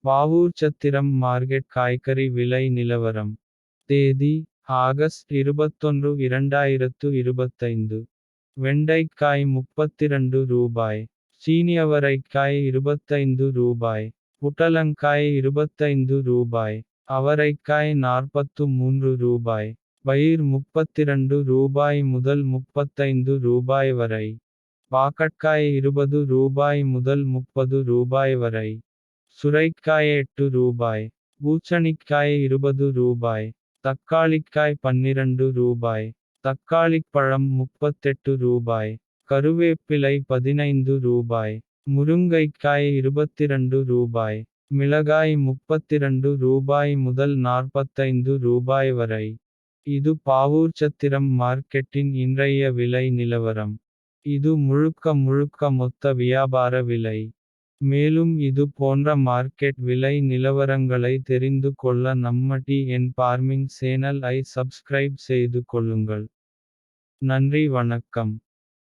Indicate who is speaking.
Speaker 1: பாவூர் சத்திரம் market காய்கறி விலை நிலவரம். தேதி ஆகஸ்ட் 21 2025. வெண்டைக்காய் 32 ரூபாய். சீனியவரைக்காய் 25 ரூபாய். புடலங்காய் 25 ரூபாய். அவரைக்காய் 43 ரூபாய். பயிர் 32 ரூபாய் முதல் 35 ரூபாய் வரை. பாகற்காய் 20 ரூபாய் முதல் 30 ரூபாய் வரை. சுரைக்காய் 8 ரூபாய். பூசணிக்காய் 20 ரூபாய். தக்காளிக்காய் 12 ரூபாய். தக்காளிப்பழம் 38 ரூபாய். கருவேப்பிலை 15 ரூபாய். முருங்கைக்காய் 22 ரூபாய். மிளகாய் 32 ரூபாய் முதல் 45 ரூபாய் வரை. இது பாவூர் சத்திரம் மார்க்கெட்டின் இன்றைய விலை நிலவரம். இது முழுக்க மொத்த வியாபார விலை. மேலும் இது போன்ற மார்க்கெட் விலை நிலவரங்களை தெரிந்து கொள்ள நம்ம டிஎன் ஃபார்மிங் சேனல் ஐ சப்ஸ்கிரைப் செய்து கொள்ளுங்கள். நன்றி வணக்கம்.